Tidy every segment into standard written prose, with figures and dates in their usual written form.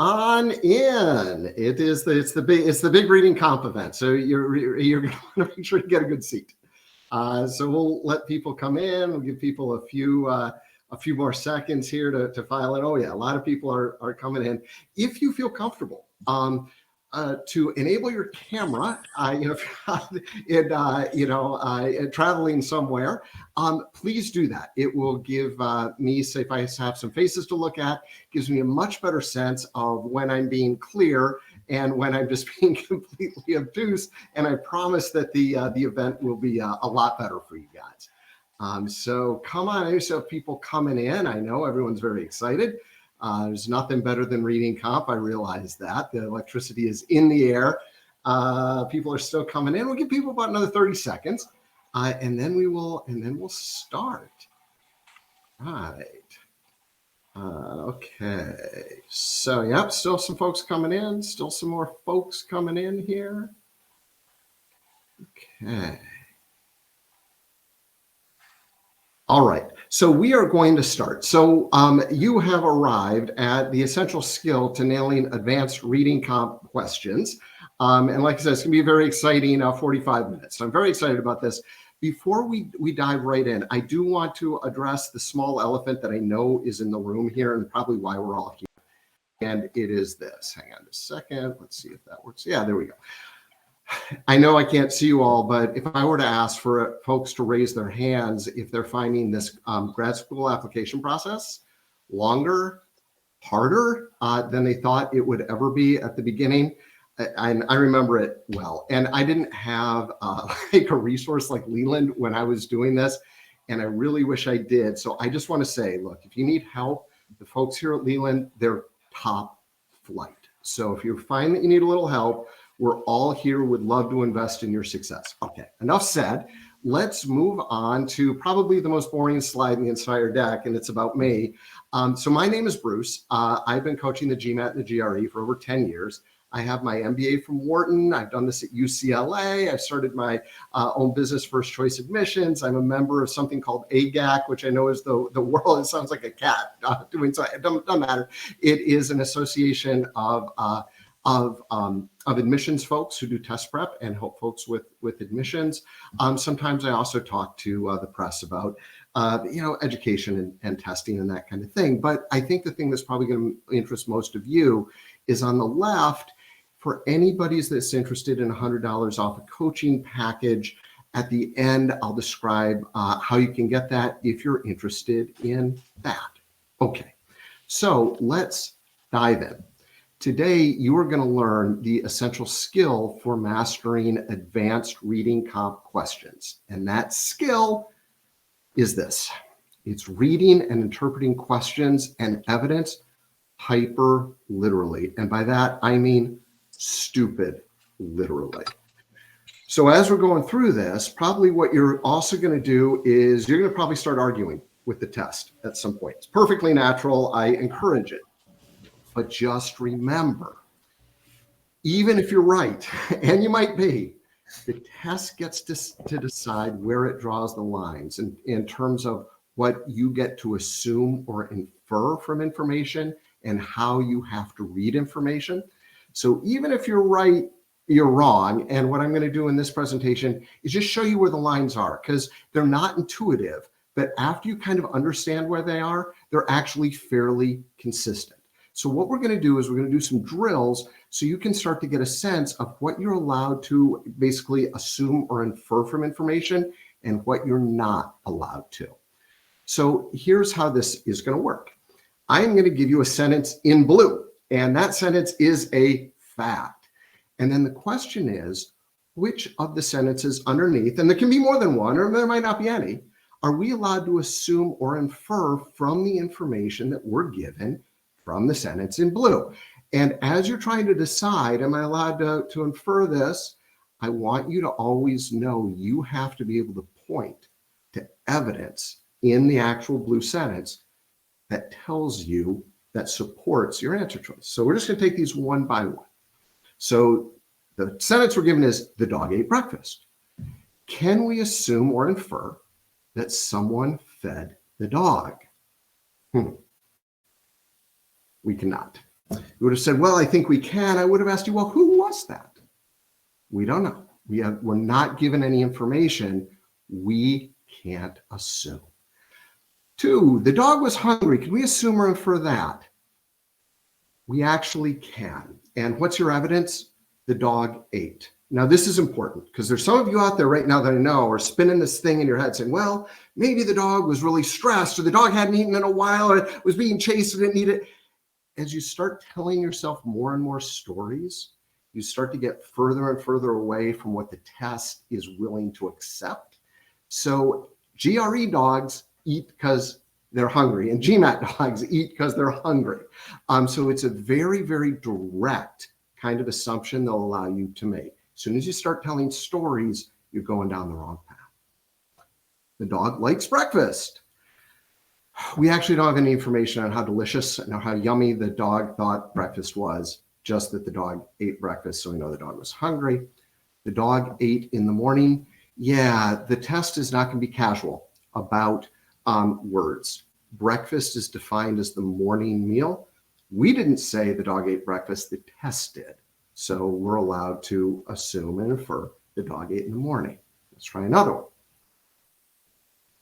on in. It's the big reading comp event. So you're going to want to make sure you get a good seat. So we'll let people come in. We'll give people a few more seconds here to file in. Oh yeah, a lot of people are coming in. If you feel comfortable, to enable your camera, traveling somewhere, please do that. It will give me, say, if I have some faces to look at, gives me a much better sense of when I'm being clear and when I'm just being completely obtuse. And I promise that the event will be a lot better for you guys. So come on, I just have people coming in. I know everyone's very excited. There's nothing better than reading comp. I realize that the electricity is in the air. People are still coming in. We'll give people about another 30 seconds, and then we'll start. Right. Okay. So yep, still some folks coming in. Still some more folks coming in here. Okay. All right, so we are going to start. So you have arrived at the essential skill to nailing advanced reading comp questions. And like I said, it's gonna be a very exciting 45 minutes. So I'm very excited about this. Before we dive right in, I do want to address the small elephant that I know is in the room here and probably why we're all here. And it is this. Hang on a second. Let's see if that works. Yeah, there we go. I know I can't see you all, but if I were to ask for folks to raise their hands if they're finding this grad school application process longer, harder than they thought it would ever be at the beginning, I remember it well. And I didn't have like a resource like Leland when I was doing this, and I really wish I did. So I just want to say, look, if you need help, the folks here at Leland, they're top flight. So if you find that you need a little help, we're all here, would love to invest in your success. Okay, enough said. Let's move on to probably the most boring slide in the entire deck, and it's about me. So my name is Bruce. I've been coaching the GMAT and the GRE for over 10 years. I have my MBA from Wharton. I've done this at UCLA. I've started my own business, First Choice Admissions. I'm a member of something called AGAC, which I know is the world. It sounds like a cat doing so. It doesn't matter. It is an association of admissions folks who do test prep and help folks with admissions. Sometimes I also talk to the press about education and testing and that kind of thing. But I think the thing that's probably going to interest most of you is on the left. For anybody that's interested in $100 off a coaching package, at the end I'll describe how you can get that if you're interested in that. Okay, so let's dive in. Today, you are going to learn the essential skill for mastering advanced reading comp questions. And that skill is this. It's reading and interpreting questions and evidence hyper literally. And by that, I mean stupid literally. So as we're going through this, probably what you're also going to do is you're going to probably start arguing with the test at some point. It's perfectly natural. I encourage it. But just remember, even if you're right, and you might be, the test gets to decide where it draws the lines in terms of what you get to assume or infer from information and how you have to read information. So even if you're right, you're wrong. And what I'm going to do in this presentation is just show you where the lines are, because they're not intuitive. But after you kind of understand where they are, they're actually fairly consistent. So what we're going to do is we're going to do some drills so you can start to get a sense of what you're allowed to basically assume or infer from information and what you're not allowed to. So here's how this is going to work. I'm going to give you a sentence in blue, and that sentence is a fact. And then the question is, which of the sentences underneath, and there can be more than one, or there might not be any, are we allowed to assume or infer from the information that we're given from the sentence in blue? And as you're trying to decide, am I allowed to infer this? I want you to always know you have to be able to point to evidence in the actual blue sentence that tells you, that supports your answer choice. So we're just going to take these one by one. So the sentence we're given is, the dog ate breakfast. Can we assume or infer that someone fed the dog? We cannot. You would have said, well, I think we can. I would have asked you, well, who was that? We don't know. We're not given any information. We can't assume. 2, the dog was hungry. Can we assume or infer that? We actually can. And what's your evidence? The dog ate. Now, this is important because there's some of you out there right now that I know are spinning this thing in your head saying, well, maybe the dog was really stressed, or the dog hadn't eaten in a while, or was being chased and didn't eat it. As you start telling yourself more and more stories, you start to get further and further away from what the test is willing to accept. So GRE dogs eat because they're hungry, and GMAT dogs eat because they're hungry. So it's a very, very direct kind of assumption they'll allow you to make. As soon as you start telling stories, you're going down the wrong path. The dog likes breakfast. We actually don't have any information on how delicious and how yummy the dog thought breakfast was, just that the dog ate breakfast, so we know the dog was hungry. The dog ate in the morning. Yeah, the test is not going to be casual about words. Breakfast is defined as the morning meal. We didn't say the dog ate breakfast, the test did. So we're allowed to assume and infer the dog ate in the morning. Let's try another one.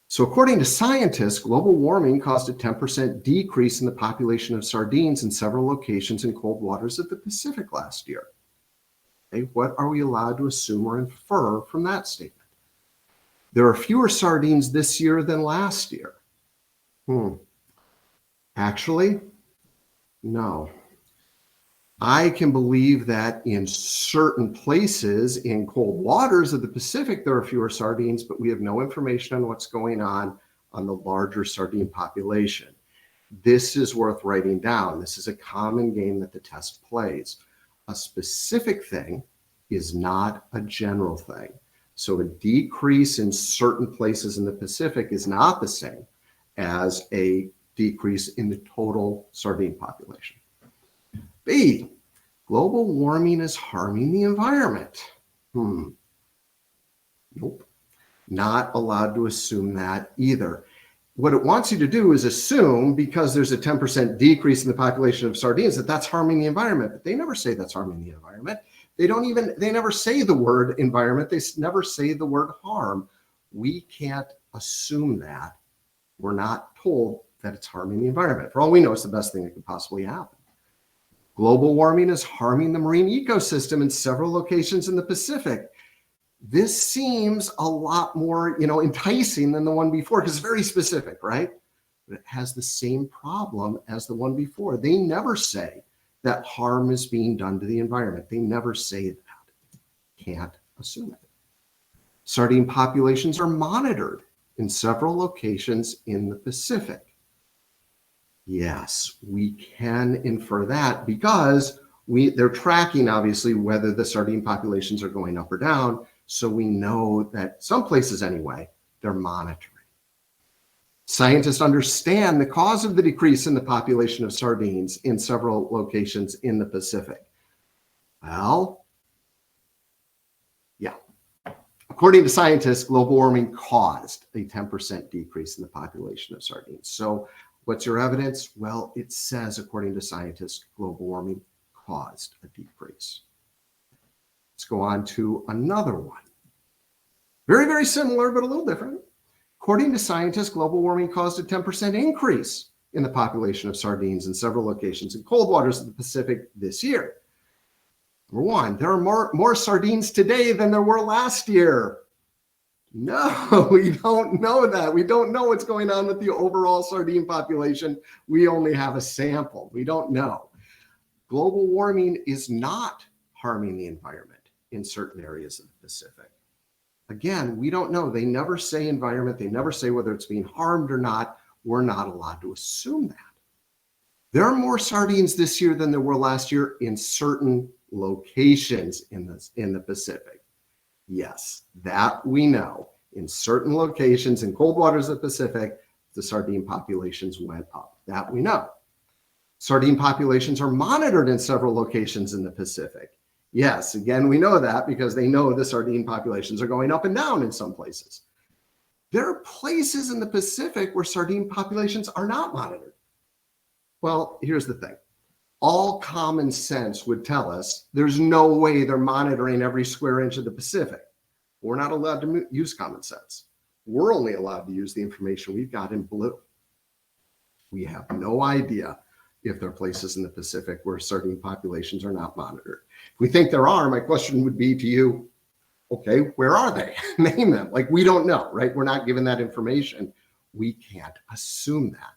So according to scientists, global warming caused a 10% decrease in the population of sardines in several locations in cold waters of the Pacific last year. Okay, what are we allowed to assume or infer from that statement? There are fewer sardines this year than last year. Actually, no. I can believe that in certain places in cold waters of the Pacific, there are fewer sardines, but we have no information on what's going on the larger sardine population. This is worth writing down. This is a common game that the test plays. A specific thing is not a general thing. So a decrease in certain places in the Pacific is not the same as a decrease in the total sardine population. B, global warming is harming the environment. Nope, not allowed to assume that either. What it wants you to do is assume, because there's a 10% decrease in the population of sardines, that that's harming the environment. But they never say that's harming the environment. They never say the word environment. They never say the word harm. We can't assume that. We're not told that it's harming the environment. For all we know, it's the best thing that could possibly happen. Global warming is harming the marine ecosystem in several locations in the Pacific. This seems a lot more, enticing than the one before, because it's very specific, right? But it has the same problem as the one before. They never say that harm is being done to the environment. They never say that. Can't assume it. Sardine populations are monitored in several locations in the Pacific. Yes, we can infer that because they're tracking, obviously, whether the sardine populations are going up or down. So we know that some places anyway, they're monitoring. Scientists understand the cause of the decrease in the population of sardines in several locations in the Pacific. Well, yeah. According to scientists, global warming caused a 10% decrease in the population of sardines. So what's your evidence? Well, it says, according to scientists, global warming caused a decrease. Let's go on to another one. Very, very similar, but a little different. According to scientists, global warming caused a 10% increase in the population of sardines in several locations in cold waters of the Pacific this year. Number one, there are more sardines today than there were last year. No, we don't know that. We don't know what's going on with the overall sardine population. We only have a sample. We don't know. Global warming is not harming the environment in certain areas of the Pacific. Again, we don't know. They never say environment. They never say whether it's being harmed or not. We're not allowed to assume that. There are more sardines this year than there were last year in certain locations in the Pacific. Yes, that we know. In certain locations in cold waters of the Pacific, the sardine populations went up. That we know. Sardine populations are monitored in several locations in the Pacific. Yes, again, we know that because they know the sardine populations are going up and down in some places. There are places in the Pacific where sardine populations are not monitored. Well, here's the thing. All common sense would tell us there's no way they're monitoring every square inch of the Pacific. We're not allowed to use common sense. We're only allowed to use the information we've got in blue. We have no idea if there are places in the Pacific where certain populations are not monitored. If we think there are, my question would be to you, okay, where are they? Name them. Like, we don't know, right? We're not given that information. We can't assume that.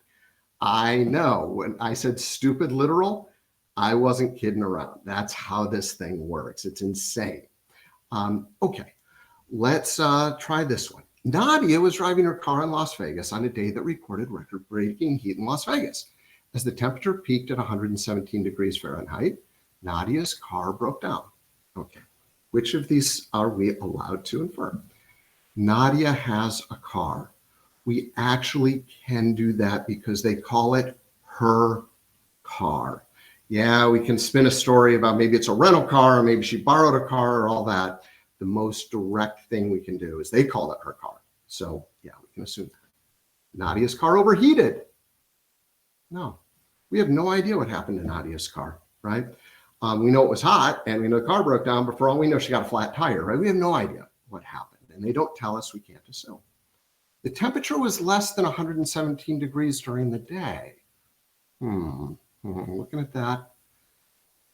I know when I said stupid literal, I wasn't kidding around. That's how this thing works. It's insane. Okay, let's try this one. Nadia was driving her car in Las Vegas on a day that recorded record-breaking heat in Las Vegas. As the temperature peaked at 117 degrees Fahrenheit, Nadia's car broke down. Okay, which of these are we allowed to infer? Nadia has a car. We actually can do that because they call it her car. Yeah, we can spin a story about maybe it's a rental car, or maybe she borrowed a car, or all that. The most direct thing we can do is they call it her car. So yeah, we can assume that. Nadia's car overheated. No, we have no idea what happened to Nadia's car, right? We know it was hot and we know the car broke down, but for all we know, she got a flat tire, right? We have no idea what happened, and they don't tell us, we can't assume. The temperature was less than 117 degrees during the day. Looking at that,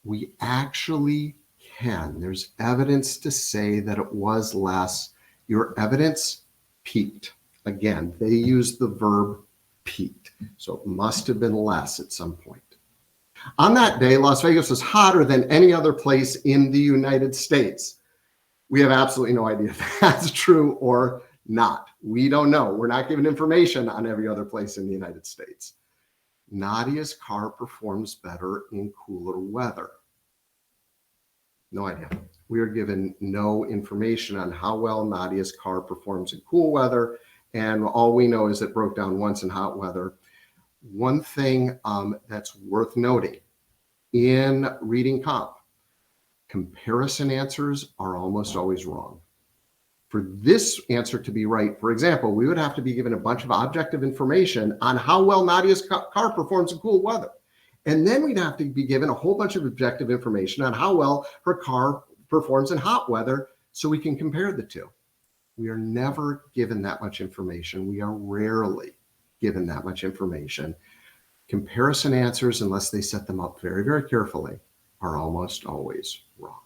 we actually can. There's evidence to say that it was less. Your evidence peaked. Again, they use the verb peaked, so it must have been less at some point. On that day, Las Vegas was hotter than any other place in the United States. We have absolutely no idea if that's true or not. We don't know. We're not given information on every other place in the United States. Nadia's car performs better in cooler weather. No idea. We are given no information on how well Nadia's car performs in cool weather, and all we know is it broke down once in hot weather. One thing that's worth noting in reading comp, comparison answers are almost always wrong. For this answer to be right, for example, we would have to be given a bunch of objective information on how well Nadia's car performs in cool weather. And then we'd have to be given a whole bunch of objective information on how well her car performs in hot weather so we can compare the two. We are never given that much information. We are rarely given that much information. Comparison answers, unless they set them up very, very carefully, are almost always wrong.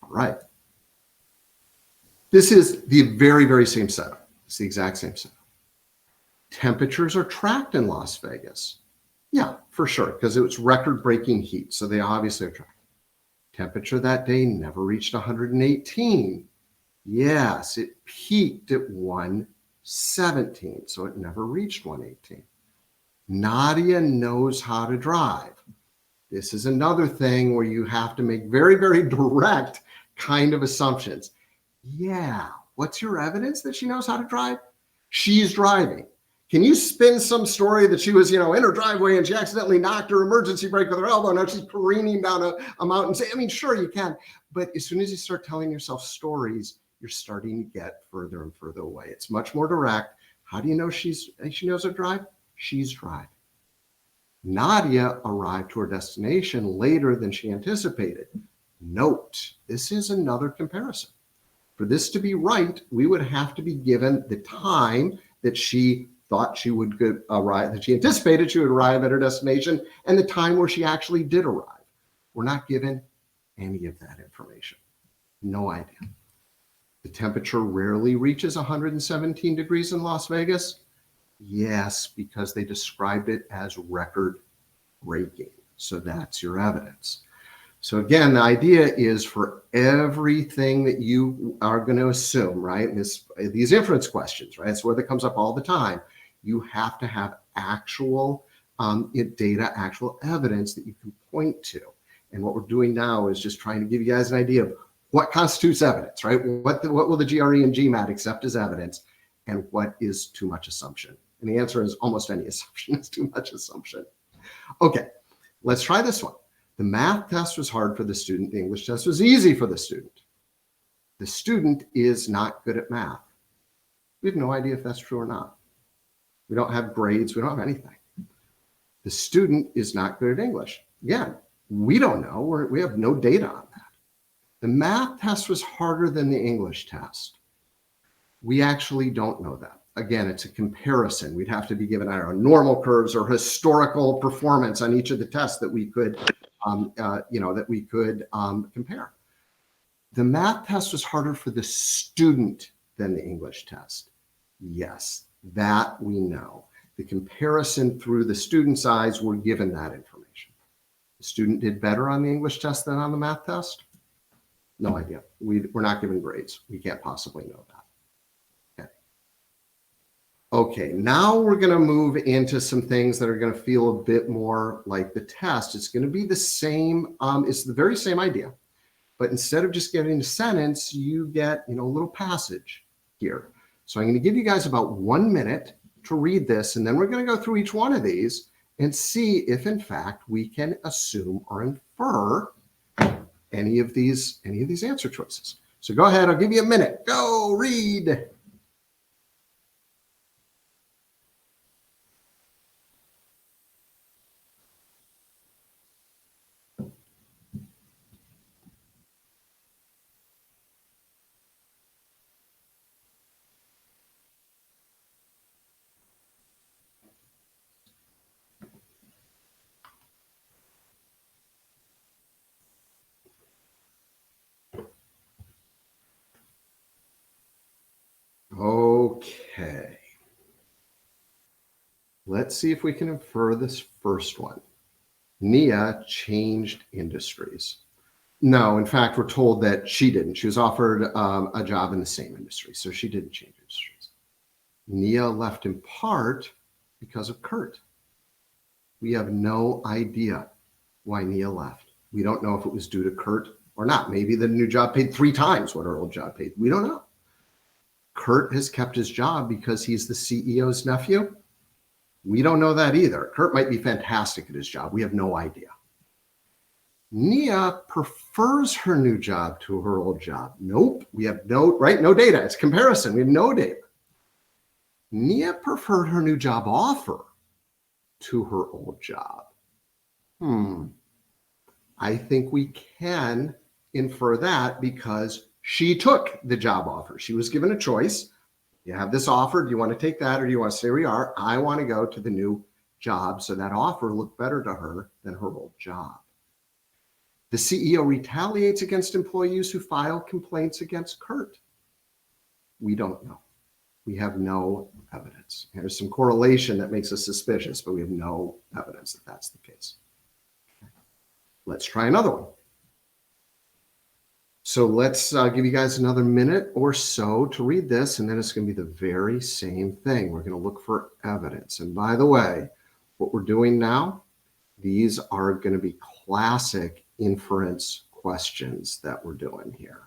All right. This is the very, very same setup. It's the exact same setup. Temperatures are tracked in Las Vegas. Yeah, for sure, because it was record-breaking heat, so they obviously are tracked. Temperature that day never reached 118. Yes, it peaked at 117, so it never reached 118. Nadia knows how to drive. This is another thing where you have to make very, very direct kind of assumptions. Yeah, what's your evidence that she knows how to drive? She's driving. Can you spin some story that she was, in her driveway and she accidentally knocked her emergency brake with her elbow and now she's careening down a mountain? I mean, sure, you can. But as soon as you start telling yourself stories, you're starting to get further and further away. It's much more direct. How do you know she knows how to drive? She's driving. Nadia arrived to her destination later than she anticipated. Note, this is another comparison. For this to be right, we would have to be given the time that she thought she would arrive, that she anticipated she would arrive at her destination, and the time where she actually did arrive. We're not given any of that information. No idea. The temperature rarely reaches 117 degrees in Las Vegas. Yes, because they described it as record-breaking. So that's your evidence. So again, the idea is for everything that you are going to assume, right? These inference questions, right? It's where that comes up all the time. You have to have actual data, actual evidence that you can point to. And what we're doing now is just trying to give you guys an idea of what constitutes evidence, right? What will the GRE and GMAT accept as evidence, and what is too much assumption? And the answer is almost any assumption is too much assumption. Okay, let's try this one. The math test was hard for the student. The English test was easy for the student. The student is not good at math. We have no idea if that's true or not. We don't have grades. We don't have anything. The student is not good at English. Again, we don't know. We have no data on that. The math test was harder than the English test. We actually don't know that. Again, it's a comparison. We'd have to be given our normal curves or historical performance on each of the tests that we could, compare. The math test was harder for the student than the English test. Yes, that we know. The comparison through the student's eyes, we're given that information. The student did better on the English test than on the math test? No idea. We're not given grades. We can't possibly know that. Okay, now we're going to move into some things that are going to feel a bit more like the test. It's going to be the same, it's the very same idea, but instead of just getting a sentence, you get, a little passage here. So I'm going to give you guys about 1 minute to read this, and then we're going to go through each one of these and see if in fact we can assume or infer any of these answer choices. So go ahead, I'll give you a minute. Go read. Okay. Let's see if we can infer this first one. Nia changed industries. No, in fact, we're told that she didn't. She was offered a job in the same industry, so she didn't change industries. Nia left in part because of Kurt. We have no idea why Nia left. We don't know if it was due to Kurt or not. Maybe the new job paid 3 times what her old job paid. We don't know. Kurt has kept his job because he's the CEO's nephew. We don't know that either. Kurt might be fantastic at his job. We have no idea. Nia prefers her new job to her old job. Nope. We have no data. It's comparison. We have no data. Nia preferred her new job offer to her old job. I think we can infer that because she took the job offer. She was given a choice. You have this offer. Do you want to take that or do you want to stay where you are? I want to go to the new job. So that offer looked better to her than her old job. The CEO retaliates against employees who file complaints against Kurt. We don't know. We have no evidence. There's some correlation that makes us suspicious, but we have no evidence that that's the case. Let's try another one. So let's give you guys another minute or so to read this, and then it's going to be the very same thing. We're going to look for evidence. And by the way, what we're doing now, these are going to be classic inference questions that we're doing here.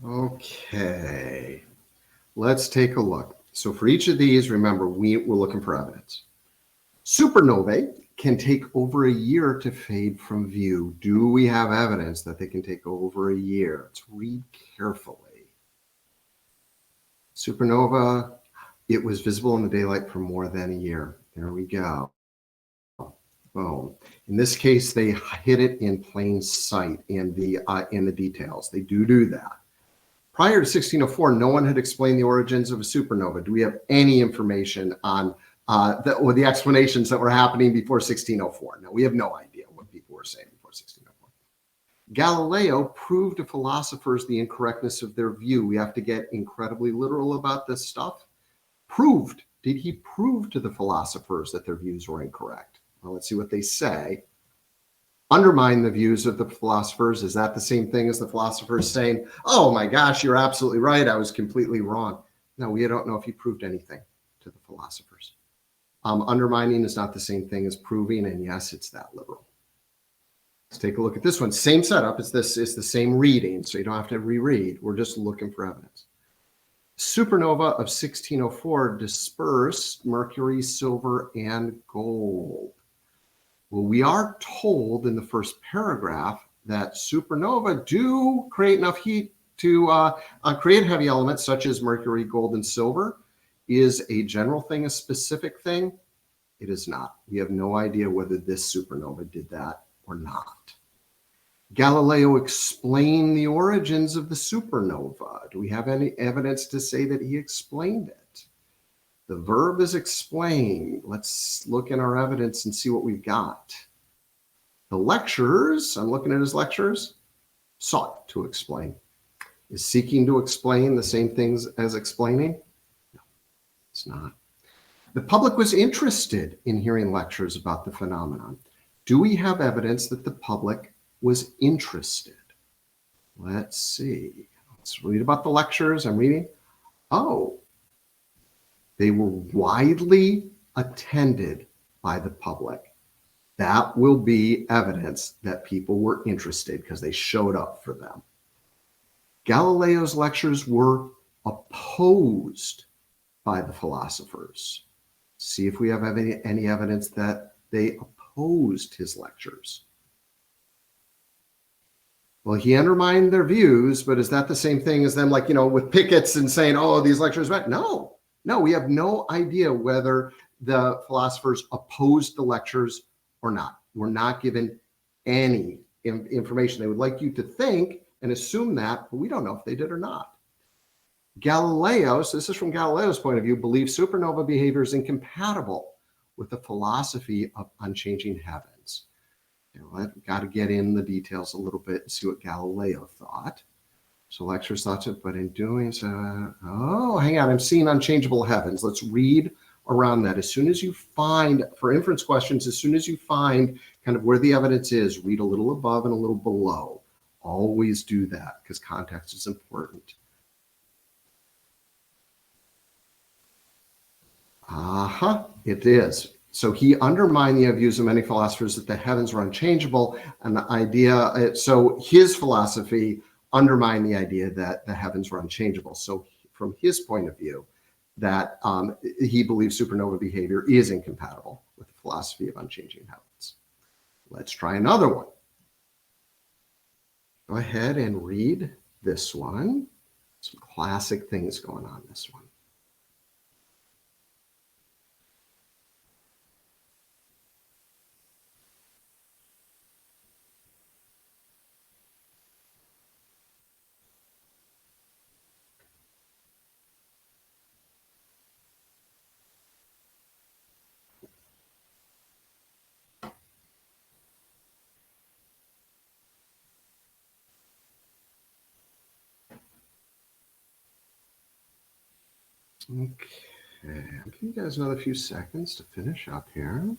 Okay, let's take a look. So for each of these, remember, we're looking for evidence. Supernovae can take over a year to fade from view. Do we have evidence that they can take over a year? Let's read carefully. Supernova, It was visible in the daylight for more than a year. There we go. Boom. In this case, they hid it in plain sight in the details. They do that. Prior to 1604, no one had explained the origins of a supernova. Do we have any information on the explanations that were happening before 1604? No, we have no idea what people were saying before 1604. Galileo proved to philosophers the incorrectness of their view. We have to get incredibly literal about this stuff. Proved. Did he prove to the philosophers that their views were incorrect? Well, let's see what they say. Undermine the views of the philosophers. Is that the same thing as the philosophers saying, oh my gosh, you're absolutely right, I was completely wrong? No, we don't know if he proved anything to the philosophers. Undermining is not the same thing as proving, and yes, it's that literal. Let's take a look at this one. Same setup. It's the same reading, so you don't have to reread. We're just looking for evidence. Supernova of 1604 dispersed mercury, silver, and gold. Well, we are told in the first paragraph that supernova do create enough heat to create heavy elements such as mercury, gold, and silver. Is a general thing a specific thing? It is not. We have no idea whether this supernova did that or not. Galileo explained the origins of the supernova. Do we have any evidence to say that he explained it? The verb is explain. Let's look in our evidence and see what we've got. The lectures, I'm looking at his lectures, sought to explain. Is seeking to explain the same things as explaining? No, it's not. The public was interested in hearing lectures about the phenomenon. Do we have evidence that the public was interested? Let's see. Let's read about the lectures. I'm reading. Oh, they were widely attended by the public. That will be evidence that people were interested because they showed up for them. Galileo's lectures were opposed by the philosophers. See if we have any evidence that they opposed his lectures. Well, he undermined their views, but is that the same thing as them, like, with pickets and saying, oh, these lectures went? No, we have no idea whether the philosophers opposed the lectures or not. We're not given any information. They would like you to think and assume that, but we don't know if they did or not. Galileo, so this is from Galileo's point of view, believes supernova behavior is incompatible with the philosophy of unchanging heavens. I've got to get in the details a little bit and see what Galileo thought. So lectures thoughts of, but in doing so, hang on, I'm seeing unchangeable heavens. Let's read around that. As soon as you find, for inference questions, as soon as you find kind of where the evidence is, read a little above and a little below. Always do that because context is important. It is. So he undermined the views of many philosophers that the heavens were unchangeable, and the idea, so his philosophy undermined the idea that the heavens were unchangeable. So from his point of view, that he believes supernova behavior is incompatible with the philosophy of unchanging heavens. Let's try another one. Go ahead and read this one. Some classic things going on in this one. Okay, I'll give you guys another few seconds to finish up here.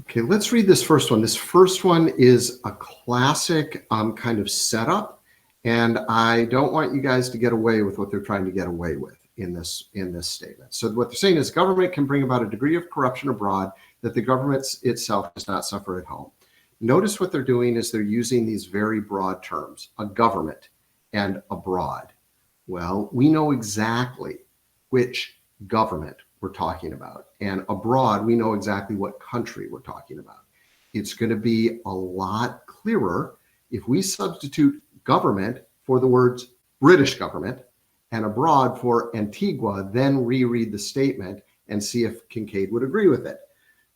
Okay, let's read this first one. This first one is a classic kind of setup, and I don't want you guys to get away with what they're trying to get away with in this statement. So what they're saying is government can bring about a degree of corruption abroad that the government itself does not suffer at home. Notice what they're doing is they're using these very broad terms, a government and abroad. Well, we know exactly which government we're talking about. And abroad, we know exactly what country we're talking about. It's going to be a lot clearer if we substitute government for the words British government and abroad for Antigua, then reread the statement and see if Kincaid would agree with it.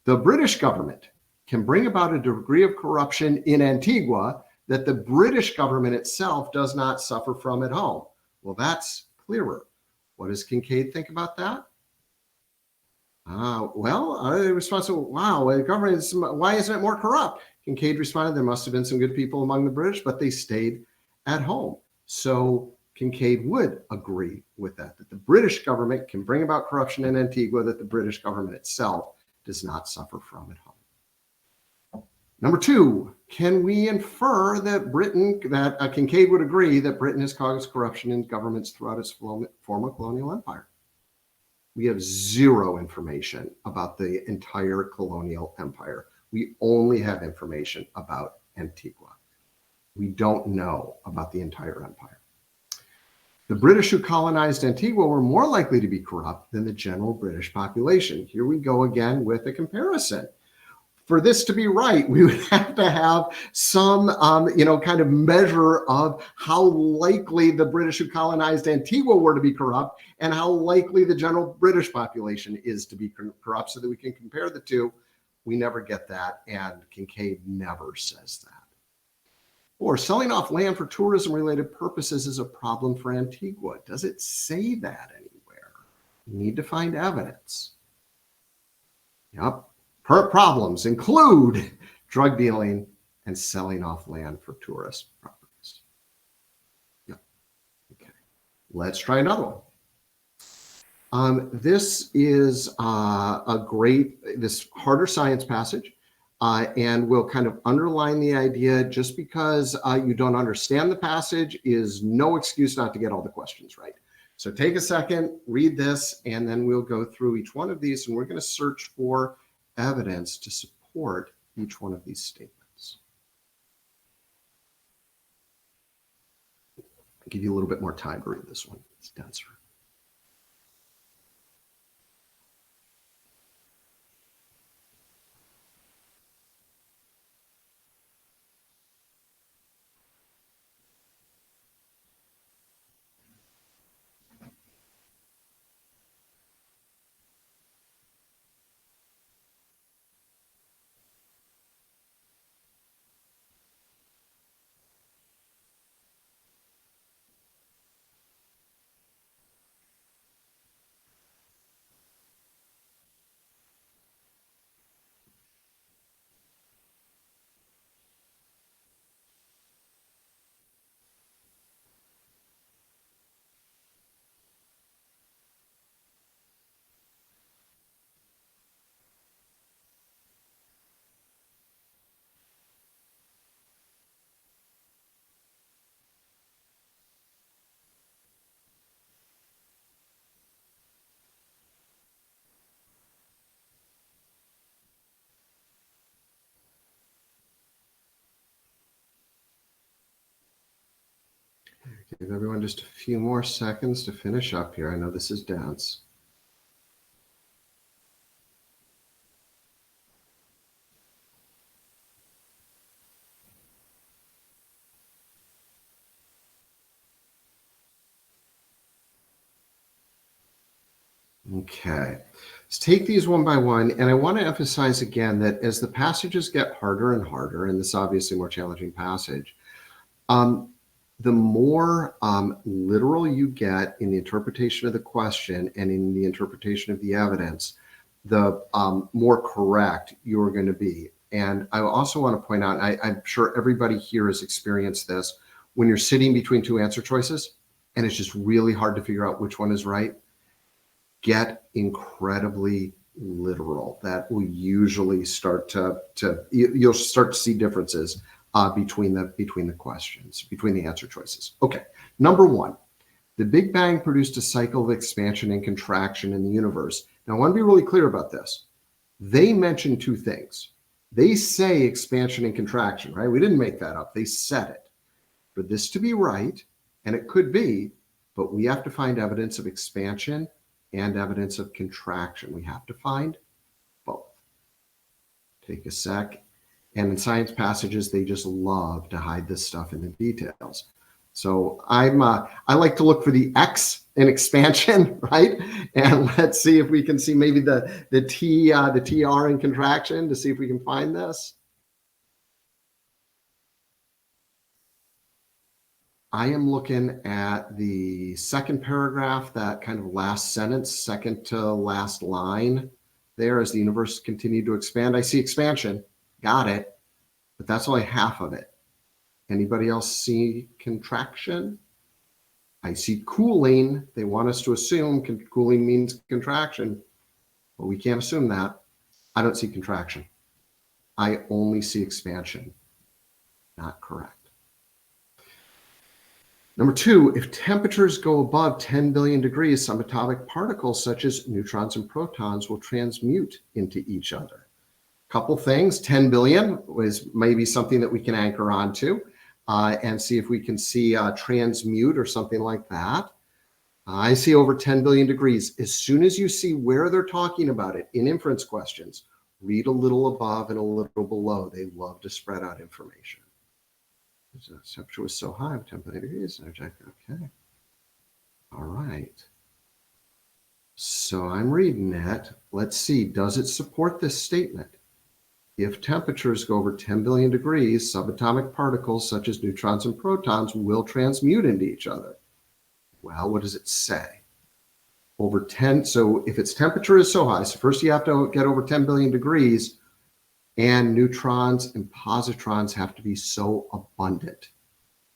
The British government can bring about a degree of corruption in Antigua that the British government itself does not suffer from at home. Well, that's clearer. What does Kincaid think about that? The response, wow, the government is, why isn't it more corrupt? Kincaid responded, there must have been some good people among the British, but they stayed at home. So Kincaid would agree with that the British government can bring about corruption in Antigua that the British government itself does not suffer from at home. Number two, can we infer that Kincaid would agree that Britain has caused corruption in governments throughout its former colonial empire? We have zero information about the entire colonial empire. We only have information about Antigua. We don't know about the entire empire. The British who colonized Antigua were more likely to be corrupt than the general British population. Here we go again with a comparison. For this to be right, we would have to have some, kind of measure of how likely the British who colonized Antigua were to be corrupt and how likely the general British population is to be corrupt so that we can compare the two. We never get that, and Kincaid never says that. Or selling off land for tourism-related purposes is a problem for Antigua. Does it say that anywhere? We need to find evidence. Yep. Problems include drug dealing and selling off land for tourist properties. Yeah. Okay. Let's try another one. This is this harder science passage, and we'll kind of underline the idea. Just because you don't understand the passage is no excuse not to get all the questions right. So take a second, read this, and then we'll go through each one of these, and we're going to search for evidence to support each one of these statements. I'll give you a little bit more time to read this one. It's denser. Give everyone just a few more seconds to finish up here. I know this is dense. Okay, let's take these one by one. And I want to emphasize again that as the passages get harder and harder, and this is obviously a more challenging passage, the more literal you get in the interpretation of the question and in the interpretation of the evidence, the more correct you're going to be. And I also want to point out, I'm sure everybody here has experienced this, when you're sitting between two answer choices and it's just really hard to figure out which one is right, get incredibly literal. That will usually start you'll start to see differences between the questions, between the answer choices. Okay, number one, the Big Bang produced a cycle of expansion and contraction in the universe. Now, I want to be really clear about this. They mention two things. They say expansion and contraction, right? We didn't make that up. They said it. For this to be right, and it could be, but we have to find evidence of expansion and evidence of contraction. We have to find both. Take a sec. And in science passages, they just love to hide this stuff in the details. So I like to look for the X in expansion, right? And let's see if we can see maybe the TR in contraction to see if we can find this. I am looking at the second paragraph, that kind of last sentence, second to last line there. As the universe continued to expand, I see expansion. Got it. But that's only half of it. Anybody else see contraction? I see cooling. They want us to assume cooling means contraction, but we can't assume that. I don't see contraction. I only see expansion. Not correct. Number two, if temperatures go above 10 billion degrees, subatomic particles such as neutrons and protons will transmute into each other. Couple things, 10 billion is maybe something that we can anchor onto and see if we can see transmute or something like that. I see over 10 billion degrees. As soon as you see where they're talking about it in inference questions, read a little above and a little below. They love to spread out information. The temperature was so high, 10 billion degrees. Okay. All right. So I'm reading it. Let's see. Does it support this statement? If temperatures go over 10 billion degrees, subatomic particles such as neutrons and protons will transmute into each other. Well, what does it say? Over 10. So if its temperature is so high, so first you have to get over 10 billion degrees, and neutrons and positrons have to be so abundant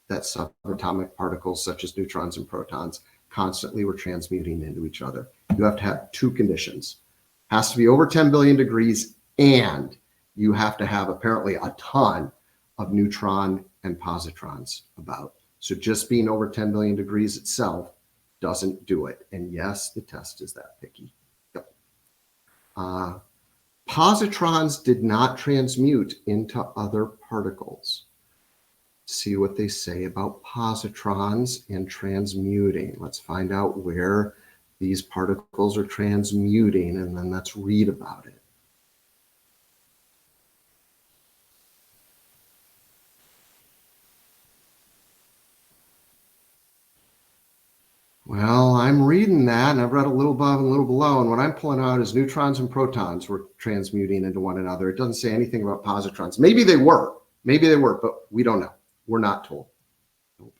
that subatomic particles such as neutrons and protons constantly were transmuting into each other. You have to have two conditions. It has to be over 10 billion degrees, and you have to have apparently a ton of neutron and positrons about. So just being over 10 billion degrees itself doesn't do it. And yes, the test is that picky. Yep. Positrons did not transmute into other particles. See what they say about positrons and transmuting. Let's find out where these particles are transmuting, and then let's read about it. Well, I'm reading that, and I've read a little above and a little below, and what I'm pulling out is neutrons and protons were transmuting into one another. It doesn't say anything about positrons. Maybe they were, but we don't know. We're not told. Nope.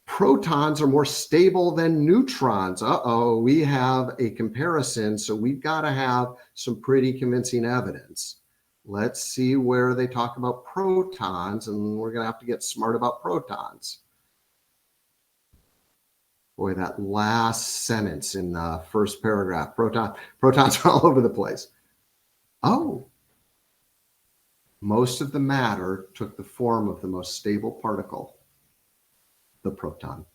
Protons are more stable than neutrons. Uh-oh, we have a comparison, so we've got to have some pretty convincing evidence. Let's see where they talk about protons, and we're going to have to get smart about protons. Boy, that last sentence in the first paragraph, protons are all over the place. Oh, most of the matter took the form of the most stable particle, the proton.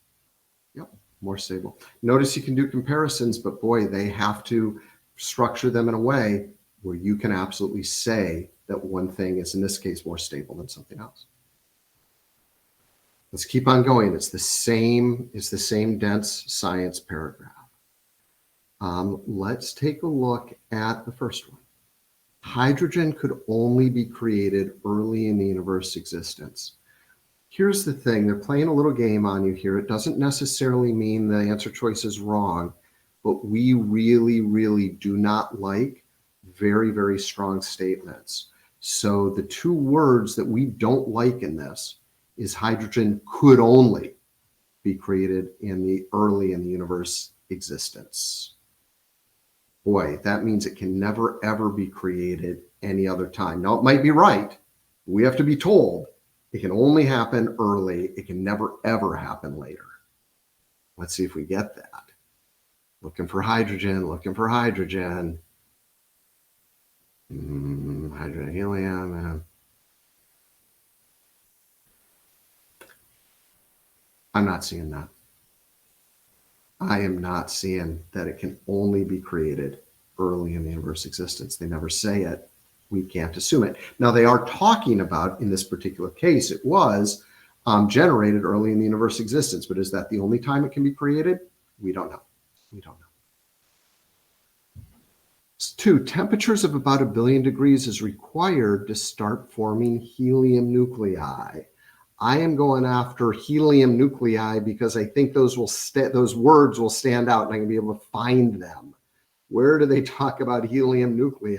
Yep, more stable. Notice you can do comparisons, but boy, they have to structure them in a way where you can absolutely say that one thing is, in this case, more stable than something else. Let's keep on going. It's the same dense science paragraph. Let's take a look at the first one. Hydrogen could only be created early in the universe's existence. Here's the thing. They're playing a little game on you here. It doesn't necessarily mean the answer choice is wrong, but we really, really do not like very, very strong statements. So the two words that we don't like in this is hydrogen could only be created early in the universe existence. Boy, that means it can never, ever be created any other time. Now, it might be right. We have to be told it can only happen early. It can never, ever happen later. Let's see if we get that. Looking for hydrogen, hydrogen, helium. I'm not seeing that. I am not seeing that it can only be created early in the universe existence. They never say it. We can't assume it. Now, they are talking about, in this particular case, it was generated early in the universe existence. But is that the only time it can be created? We don't know. We don't know. 2, temperatures of about 1 billion degrees is required to start forming helium nuclei. I am going after helium nuclei because I think those words will stand out and I'm going to be able to find them. Where do they talk about helium nuclei?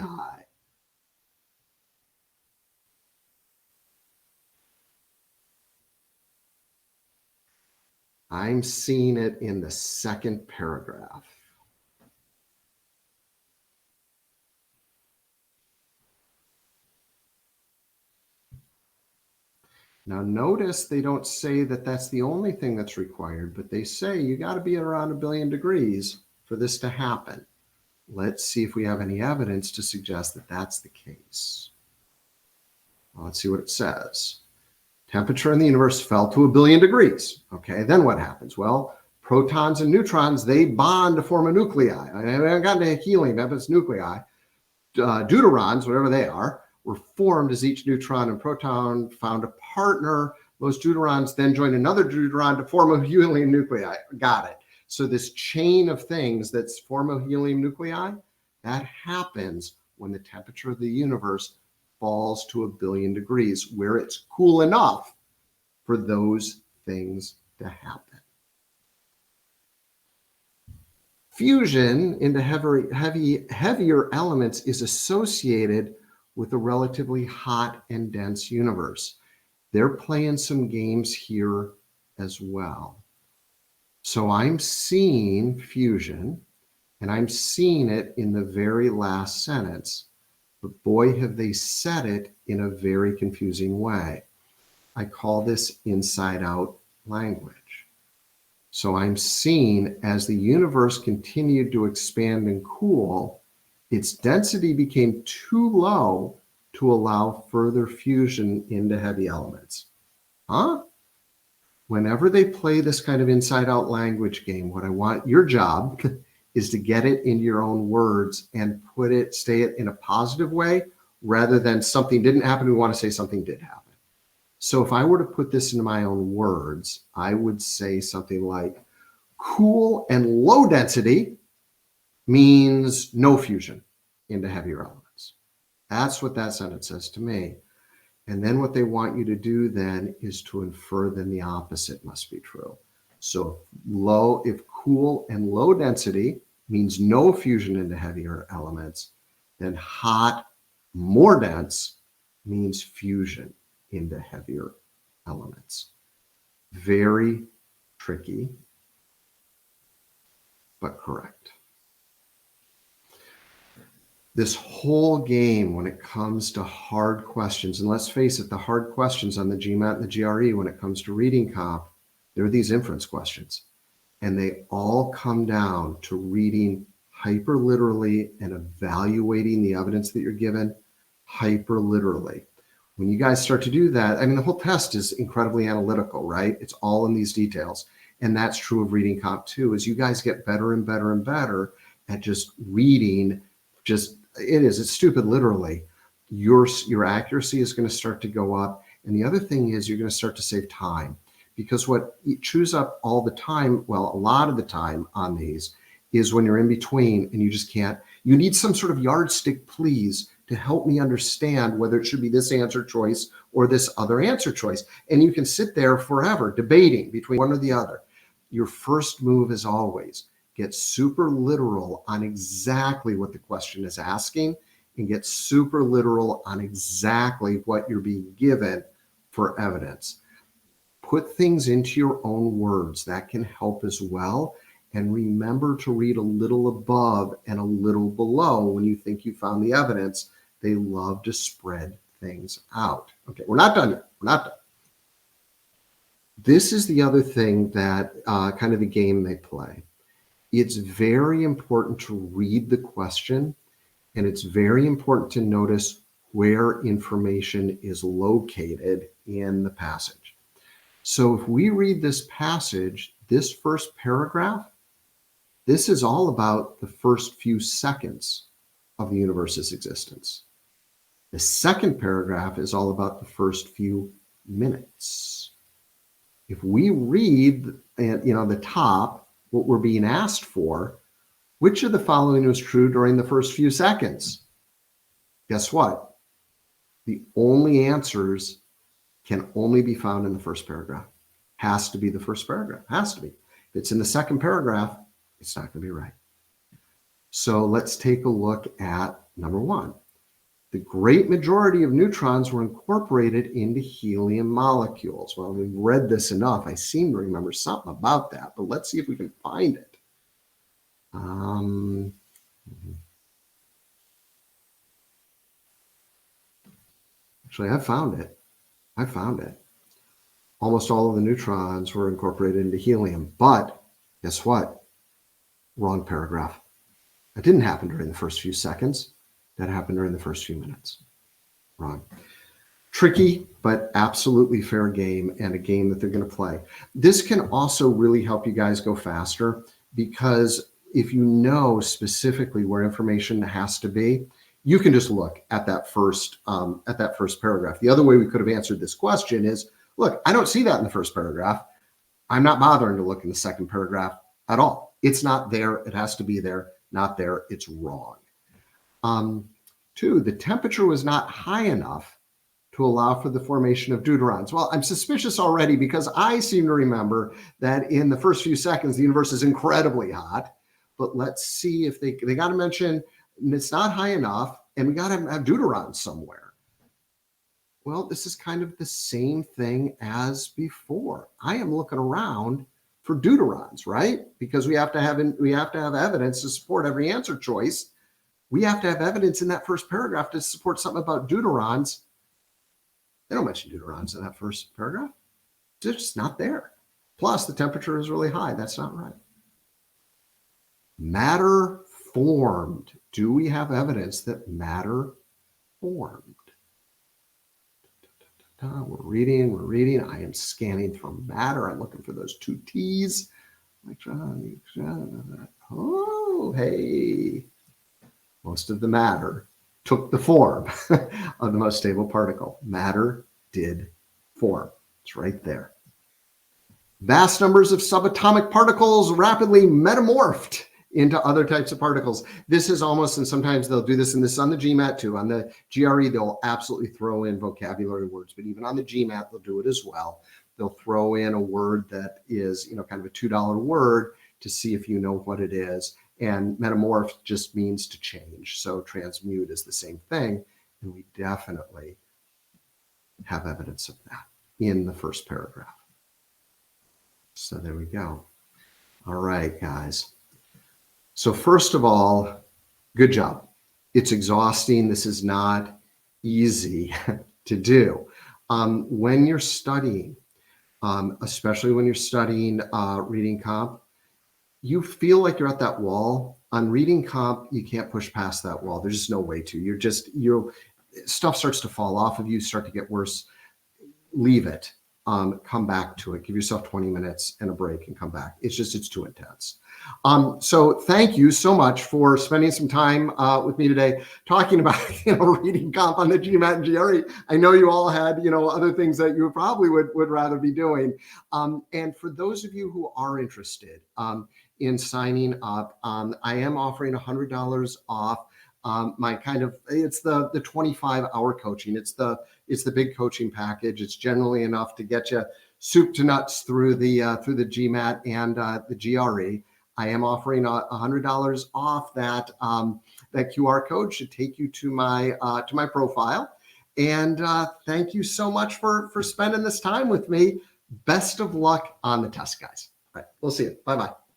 I'm seeing it in the second paragraph. Now notice they don't say that that's the only thing that's required, but they say you got to be around 1 billion degrees for this to happen. Let's see if we have any evidence to suggest that that's the case. Well, let's see what it says. Temperature in the universe fell to 1 billion degrees. Okay, then what happens? Well, protons and neutrons, they bond to form a nuclei. I haven't gotten to helium, but it's nuclei. Deuterons, whatever they are, were formed as each neutron and proton found a partner. Those deuterons then join another deuteron to form a helium nuclei. Got it. So this chain of things that form a helium nuclei, that happens when the temperature of the universe falls to 1 billion degrees, where it's cool enough for those things to happen. Fusion into heavier elements is associated with a relatively hot and dense universe. They're playing some games here as well. So I'm seeing fusion, and I'm seeing it in the very last sentence. But boy, have they said it in a very confusing way. I call this inside-out language. So I'm seeing as the universe continued to expand and cool, its density became too low to allow further fusion into heavy elements. Huh? Whenever they play this kind of inside-out language game, what I want your job is to get it into your own words and say it in a positive way rather than something didn't happen. We want to say something did happen. So if I were to put this into my own words, I would say something like cool and low density means no fusion into heavier elements. That's what that sentence says to me. And then what they want you to do then is to infer then the opposite must be true. So if cool and low density means no fusion into heavier elements, then hot, more dense means fusion into heavier elements. Very tricky, but correct. This whole game, when it comes to hard questions, and let's face it, the hard questions on the GMAT and the GRE when it comes to reading comp, there are these inference questions. And they all come down to reading hyperliterally and evaluating the evidence that you're given hyperliterally. When you guys start to do that, I mean, the whole test is incredibly analytical, right? It's all in these details. And that's true of reading comp too, as you guys get better and better and better at just reading, it's stupid literally. Your accuracy is going to start to go up. And the other thing is you're going to start to save time. Because what chews up all the time, well, a lot of the time on these is when you're in between and you just can't, you need some sort of yardstick, please, to help me understand whether it should be this answer choice or this other answer choice. And you can sit there forever debating between one or the other. Your first move is always get super literal on exactly what the question is asking and get super literal on exactly what you're being given for evidence. Put things into your own words. That can help as well. And remember to read a little above and a little below when you think you found the evidence. They love to spread things out. Okay, we're not done yet. We're not done. This is the other thing that kind of the game they play. It's very important to read the question, and it's very important to notice where information is located in the passage. So if we read this passage, this first paragraph, this is all about the first few seconds of the universe's existence. The second paragraph is all about the first few minutes. If we read, the top, what we're being asked for, which of the following was true during the first few seconds? Guess what? The only answers can only be found in the first paragraph. Has to be the first paragraph. Has to be. If it's in the second paragraph, it's not going to be right. So let's take a look at number one. The great majority of neutrons were incorporated into helium molecules. Well, we've read this enough. I seem to remember something about that, but let's see if we can find it. Actually, I found it. Almost all of the neutrons were incorporated into helium, but guess what? Wrong paragraph. That didn't happen during the first few seconds. That happened during the first few minutes. Wrong. Tricky, but absolutely fair game, and a game that they're going to play. This can also really help you guys go faster, because if you know specifically where information has to be, you can just look at that first paragraph. The other way we could have answered this question is, look, I don't see that in the first paragraph. I'm not bothering to look in the second paragraph at all. It's not there. It has to be there. Not there. It's wrong. 2, the temperature was not high enough to allow for the formation of deuterons. Well, I'm suspicious already, because I seem to remember that in the first few seconds, the universe is incredibly hot. But let's see if they got to mention it's not high enough, and we got to have deuterons somewhere. Well, this is kind of the same thing as before. I am looking around for deuterons, right? Because we have to have evidence to support every answer choice. We have to have evidence in that first paragraph to support something about deuterons. They don't mention deuterons in that first paragraph. They're just not there. Plus, the temperature is really high. That's not right. Matter formed. Do we have evidence that matter formed? We're reading. I am scanning from matter. I'm looking for those 2 T's. Oh, hey. Most of the matter took the form of the most stable particle. Matter did form. It's right there. Vast numbers of subatomic particles rapidly metamorphed into other types of particles. This is almost, and sometimes they'll do this, and this on the GMAT too. On the GRE, they'll absolutely throw in vocabulary words, but even on the GMAT, they'll do it as well. They'll throw in a word that is, kind of a $2 word to see if you know what it is. And metamorph just means to change. So transmute is the same thing. And we definitely have evidence of that in the first paragraph. So there we go. All right, guys. So first of all, good job. It's exhausting. This is not easy to do. When you're studying, especially when you're studying reading comp, you feel like you're at that wall. On reading comp, you can't push past that wall. There's just no way to. Stuff starts to fall off of you, start to get worse. Leave it. Come back to it. Give yourself 20 minutes and a break and come back. It's too intense. So thank you so much for spending some time with me today talking about, reading comp on the GMAT and GRE. I know you all had, other things that you probably would rather be doing. And for those of you who are interested in signing up, I am offering $100 off my it's the 25-hour coaching. It's the big coaching package. It's generally enough to get you soup to nuts through the GMAT and the GRE. I am offering $100 off that QR code. Should take you to my profile. And thank you so much for spending this time with me. Best of luck on the test, guys. All right, we'll see you. Bye-bye.